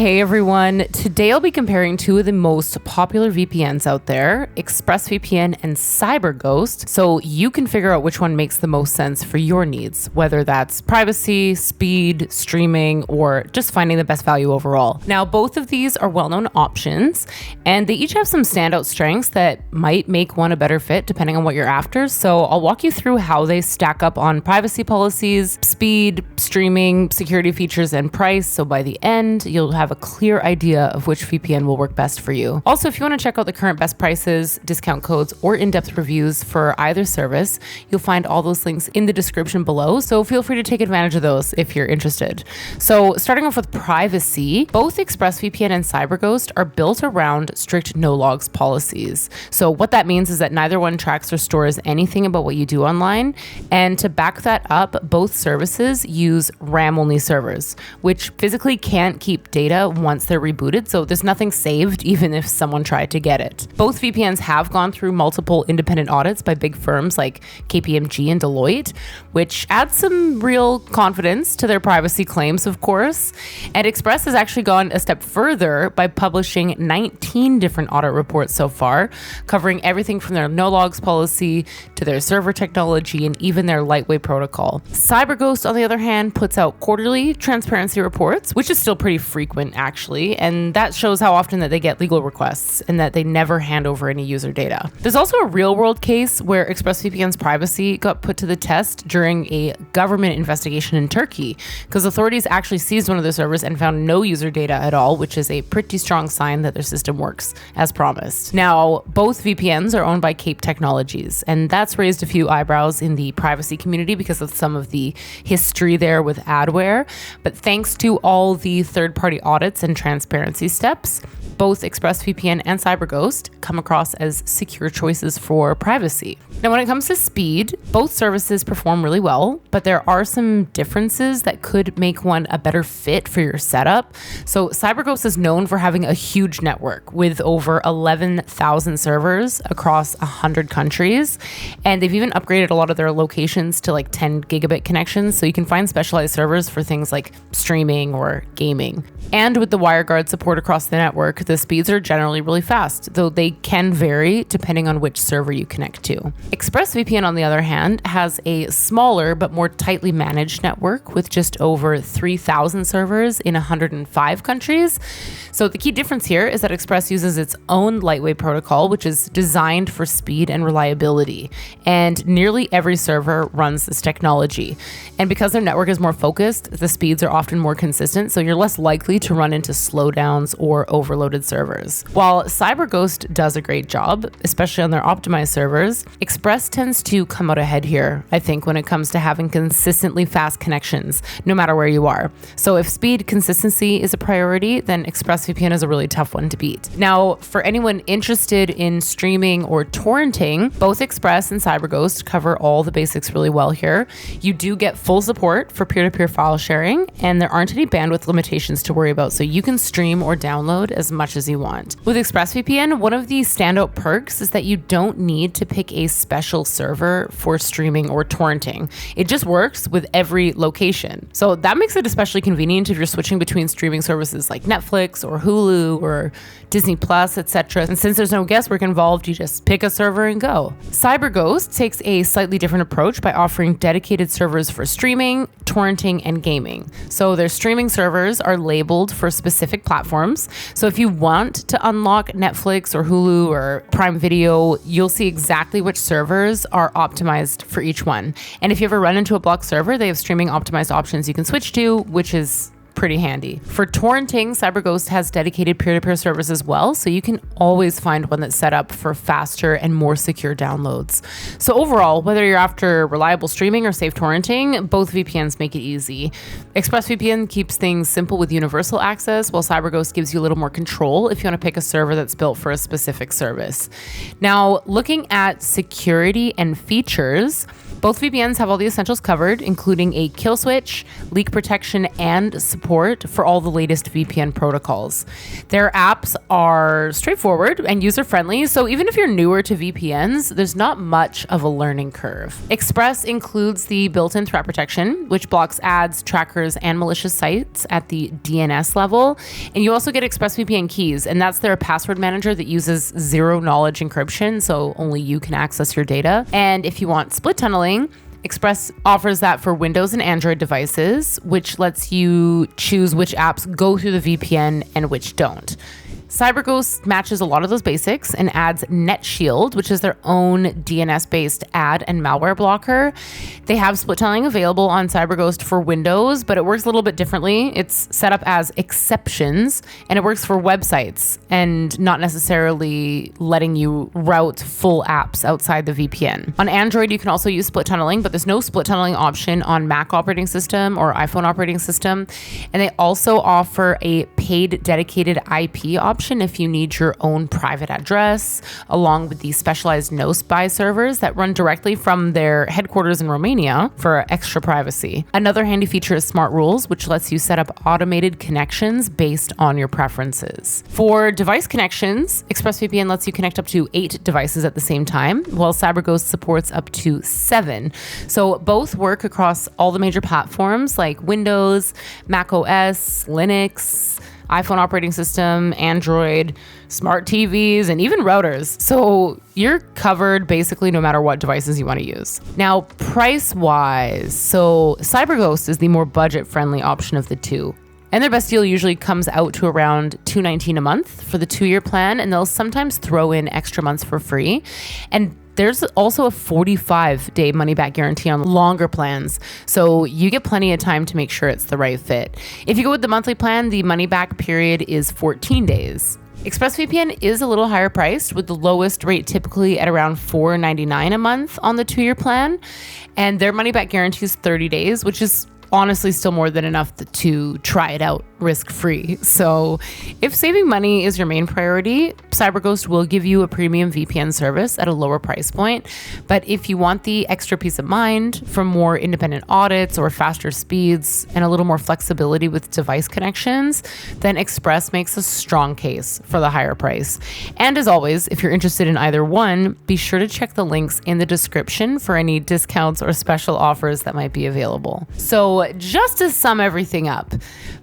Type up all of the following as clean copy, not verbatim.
Hey everyone, today I'll be comparing two of the most popular VPNs out there, ExpressVPN and CyberGhost, so you can figure out which one makes the most sense for your needs, whether that's privacy, speed, streaming, or just finding the best value overall. Now, both of these are well-known options, and they each have some standout strengths that might make one a better fit depending on what you're after, so I'll walk you through how they stack up on privacy policies, speed, streaming, security features, and price, so by the end, you'll have a clear idea of which VPN will work best for you. Also, if you want to check out the current best prices, discount codes, or in-depth reviews for either service, you'll find all those links in the description below, so feel free to take advantage of those if you're interested. So starting off with privacy, both ExpressVPN and CyberGhost are built around strict no-logs policies. So what that means is that neither one tracks or stores anything about what you do online, and to back that up, both services use RAM-only servers, which physically can't keep data once they're rebooted, so there's nothing saved even if someone tried to get it. Both VPNs have gone through multiple independent audits by big firms like KPMG and Deloitte, which adds some real confidence to their privacy claims, of course. And Express has actually gone a step further by publishing 19 different audit reports so far, covering everything from their no-logs policy to their server technology and even their lightweight protocol. CyberGhost, on the other hand, puts out quarterly transparency reports, which is still pretty frequent actually, and that shows how often that they get legal requests and that they never hand over any user data. There's also a real-world case where ExpressVPN's privacy got put to the test during a government investigation in Turkey, because authorities actually seized one of their servers and found no user data at all, which is a pretty strong sign that their system works as promised. Now, both VPNs are owned by Cape Technologies, and that's raised a few eyebrows in the privacy community because of some of the history there with adware, but thanks to all the third-party audits and transparency steps, both ExpressVPN and CyberGhost come across as secure choices for privacy. Now, when it comes to speed, both services perform really well, but there are some differences that could make one a better fit for your setup. So CyberGhost is known for having a huge network with over 11,000 servers across 100 countries, and they've even upgraded a lot of their locations to like 10 gigabit connections, so you can find specialized servers for things like streaming or gaming. And with the WireGuard support across the network, the speeds are generally really fast, though they can vary depending on which server you connect to. ExpressVPN, on the other hand, has a smaller but more tightly managed network with just over 3,000 servers in 105 countries. So the key difference here is that Express uses its own lightweight protocol, which is designed for speed and reliability. And nearly every server runs this technology. And because their network is more focused, the speeds are often more consistent, so you're less likely to run into slowdowns or overloaded servers. While CyberGhost does a great job, especially on their optimized servers, Express tends to come out ahead here, I think, when it comes to having consistently fast connections, no matter where you are. So if speed consistency is a priority, then ExpressVPN is a really tough one to beat. Now, for anyone interested in streaming or torrenting, both Express and CyberGhost cover all the basics really well here. You do get full support for peer-to-peer file sharing, and there aren't any bandwidth limitations to worry about, so you can stream or download as much as you want. With ExpressVPN, one of the standout perks is that you don't need to pick a special server for streaming or torrenting. It just works with every location. So that makes it especially convenient if you're switching between streaming services like Netflix or Hulu or Disney Plus, etc. And since there's no guesswork involved, you just pick a server and go. CyberGhost takes a slightly different approach by offering dedicated servers for streaming, torrenting, and gaming. So their streaming servers are labeled for specific platforms. So if you want to unlock Netflix or Hulu or Prime Video, you'll see exactly which servers are optimized for each one. And if you ever run into a blocked server, they have streaming optimized options you can switch to, which is pretty handy. For torrenting, CyberGhost has dedicated peer-to-peer servers as well, so you can always find one that's set up for faster and more secure downloads. So overall, whether you're after reliable streaming or safe torrenting, both VPNs make it easy. ExpressVPN keeps things simple with universal access, while CyberGhost gives you a little more control if you want to pick a server that's built for a specific service. Now, looking at security and features, both VPNs have all the essentials covered, including a kill switch, leak protection, and support support for all the latest VPN protocols. Their apps are straightforward and user-friendly, so even if you're newer to VPNs, there's not much of a learning curve. Express includes the built-in threat protection, which blocks ads, trackers, and malicious sites at the DNS level. And you also get ExpressVPN keys, and that's their password manager that uses zero-knowledge encryption, so only you can access your data. And if you want split tunneling, Express offers that for Windows and Android devices, which lets you choose which apps go through the VPN and which don't. CyberGhost matches a lot of those basics and adds NetShield, which is their own DNS-based ad and malware blocker. They have split tunneling available on CyberGhost for Windows, but it works a little bit differently. It's set up as exceptions, and it works for websites and not necessarily letting you route full apps outside the VPN. On Android, you can also use split tunneling, but there's no split tunneling option on Mac operating system or iPhone operating system. And they also offer a paid dedicated IP option if you need your own private address, along with the specialized no-spy servers that run directly from their headquarters in Romania for extra privacy. Another handy feature is Smart Rules, which lets you set up automated connections based on your preferences. For device connections, ExpressVPN lets you connect up to 8 devices at the same time, while CyberGhost supports up to 7. So both work across all the major platforms like Windows, Mac OS, Linux, iPhone operating system, Android, smart TVs, and even routers. So you're covered basically no matter what devices you want to use. Now, price-wise, so CyberGhost is the more budget-friendly option of the two. And their best deal usually comes out to around $219 a month for the 2-year plan, and they'll sometimes throw in extra months for free. And there's also a 45-day money-back guarantee on longer plans, so you get plenty of time to make sure it's the right fit. If you go with the monthly plan, the money-back period is 14 days. ExpressVPN is a little higher priced, with the lowest rate typically at around $4.99 a month on the 2-year plan, and their money-back guarantee is 30 days, which is honestly still more than enough to try it out risk-free. So if saving money is your main priority, CyberGhost will give you a premium VPN service at a lower price point. But if you want the extra peace of mind from more independent audits or faster speeds and a little more flexibility with device connections, then Express makes a strong case for the higher price. And as always, if you're interested in either one, be sure to check the links in the description for any discounts or special offers that might be available. So just to sum everything up,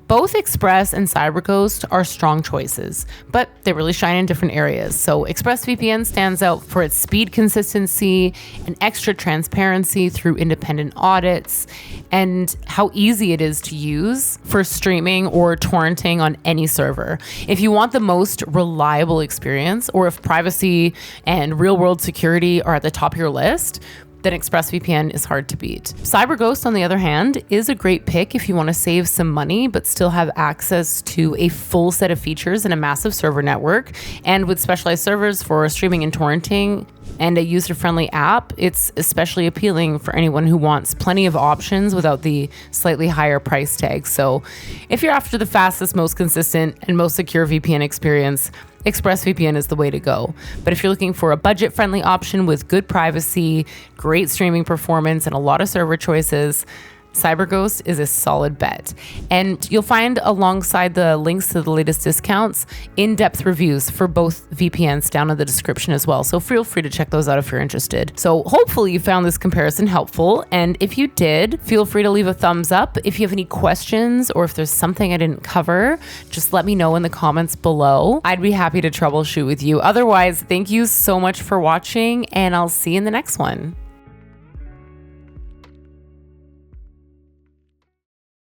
both Express and CyberGhost are strong choices, but they really shine in different areas. So ExpressVPN stands out for its speed consistency and extra transparency through independent audits, and how easy it is to use for streaming or torrenting on any server. If you want the most reliable experience, or if privacy and real-world security are at the top of your list, then ExpressVPN is hard to beat. CyberGhost, on the other hand, is a great pick if you want to save some money but still have access to a full set of features and a massive server network. And with specialized servers for streaming and torrenting and a user-friendly app, it's especially appealing for anyone who wants plenty of options without the slightly higher price tag. So if you're after the fastest, most consistent, and most secure VPN experience, ExpressVPN is the way to go. But if you're looking for a budget-friendly option with good privacy, great streaming performance, and a lot of server choices, CyberGhost is a solid bet. And you'll find alongside the links to the latest discounts, in-depth reviews for both VPNs down in the description as well. So feel free to check those out if you're interested. So hopefully you found this comparison helpful. And if you did, feel free to leave a thumbs up. If you have any questions or if there's something I didn't cover, just let me know in the comments below. I'd be happy to troubleshoot with you. Otherwise, thank you so much for watching, and I'll see you in the next one.